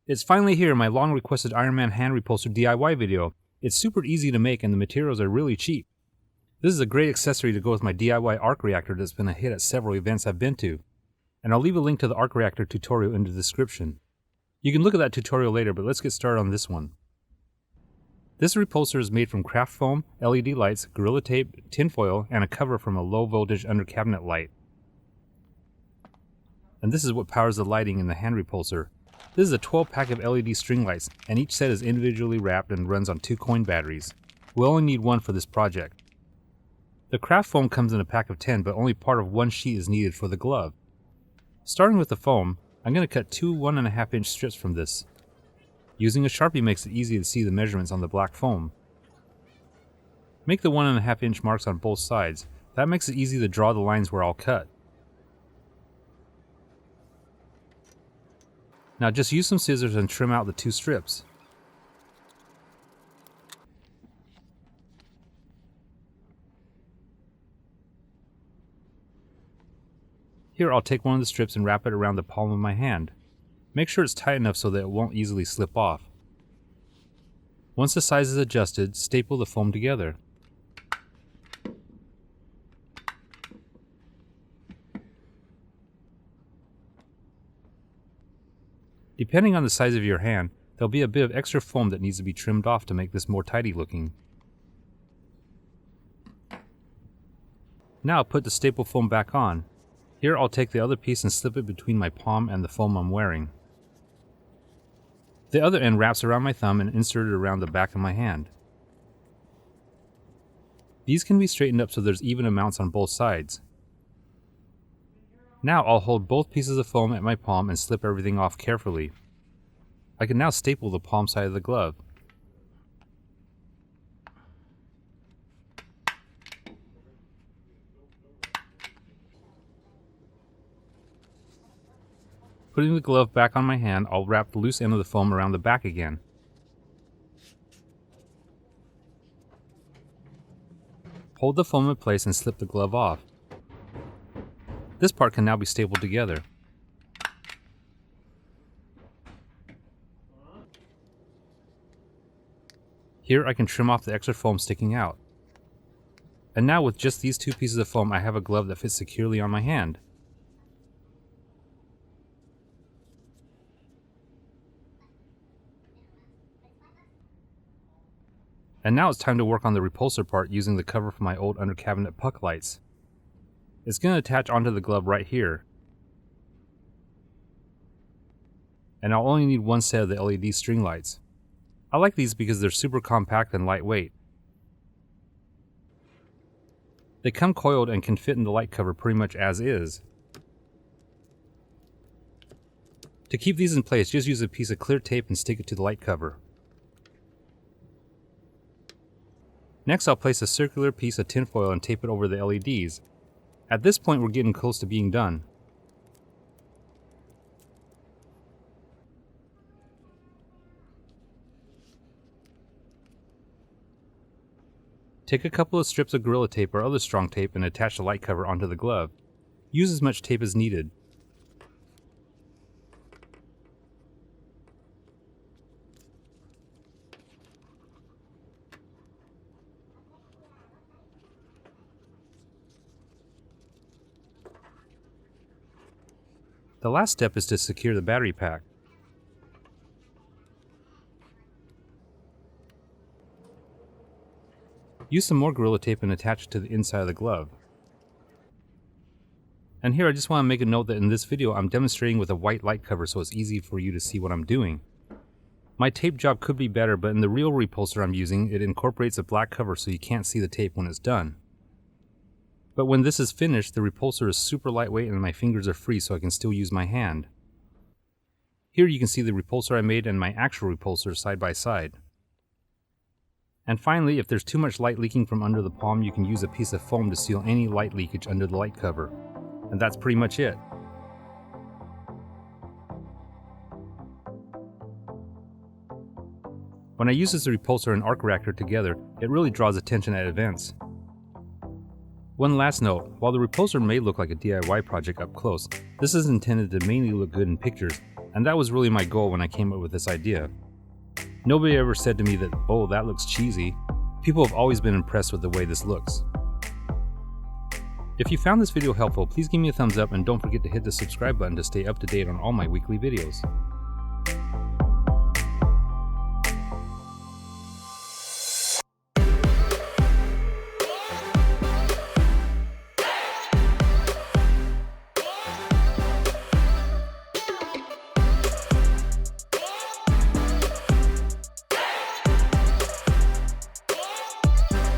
It's finally here, my long requested Iron Man Hand Repulsor DIY video. It's super easy to make and the materials are really cheap. This is a great accessory to go with my DIY Arc Reactor that's been a hit at several events I've been to. And I'll leave a link to the Arc Reactor tutorial in the description. You can look at that tutorial later, but let's get started on this one. This repulsor is made from craft foam, LED lights, Gorilla Tape, tinfoil, and a cover from a low voltage under cabinet light. And this is what powers the lighting in the hand repulsor. This is a 12-pack of LED string lights, and each set is individually wrapped and runs on 2 coin batteries. We'll only need one for this project. The craft foam comes in a pack of 10, but only part of one sheet is needed for the glove. Starting with the foam, I'm going to cut 2 1.5-inch strips from this. Using a Sharpie makes it easy to see the measurements on the black foam. Make the 1.5-inch marks on both sides. That makes it easy to draw the lines where I'll cut. Now just use some scissors and trim out the 2 strips. Here I'll take one of the strips and wrap it around the palm of my hand. Make sure it's tight enough so that it won't easily slip off. Once the size is adjusted, staple the foam together. Depending on the size of your hand, there'll be a bit of extra foam that needs to be trimmed off to make this more tidy looking. Now I'll put the staple foam back on. Here I'll take the other piece and slip it between my palm and the foam I'm wearing. The other end wraps around my thumb and inserted around the back of my hand. These can be straightened up so there's even amounts on both sides. Now I'll hold both pieces of foam at my palm and slip everything off carefully. I can now staple the palm side of the glove. Putting the glove back on my hand, I'll wrap the loose end of the foam around the back again. Hold the foam in place and slip the glove off. This part can now be stapled together. Here I can trim off the extra foam sticking out. And now with just these 2 pieces of foam I have a glove that fits securely on my hand. And now it's time to work on the repulsor part using the cover from my old under cabinet puck lights. It's going to attach onto the glove right here. And I'll only need one set of the LED string lights. I like these because they're super compact and lightweight. They come coiled and can fit in the light cover pretty much as is. To keep these in place, just use a piece of clear tape and stick it to the light cover. Next I'll place a circular piece of tinfoil and tape it over the LEDs. At this point we're getting close to being done. Take a couple of strips of Gorilla Tape or other strong tape and attach the light cover onto the glove. Use as much tape as needed. The last step is to secure the battery pack. Use some more Gorilla Tape and attach it to the inside of the glove. And here I just want to make a note that in this video I'm demonstrating with a white light cover so it's easy for you to see what I'm doing. My tape job could be better, but in the real repulsor I'm using, it incorporates a black cover so you can't see the tape when it's done. But when this is finished, the repulsor is super lightweight and my fingers are free so I can still use my hand. Here you can see the repulsor I made and my actual repulsor side by side. And finally, if there's too much light leaking from under the palm, you can use a piece of foam to seal any light leakage under the light cover. And that's pretty much it. When I use this repulsor and Arc Reactor together, it really draws attention at events. One last note, while the repulsor may look like a DIY project up close, this is intended to mainly look good in pictures, and that was really my goal when I came up with this idea. Nobody ever said to me that, oh, that looks cheesy. People have always been impressed with the way this looks. If you found this video helpful, please give me a thumbs up and don't forget to hit the subscribe button to stay up to date on all my weekly videos.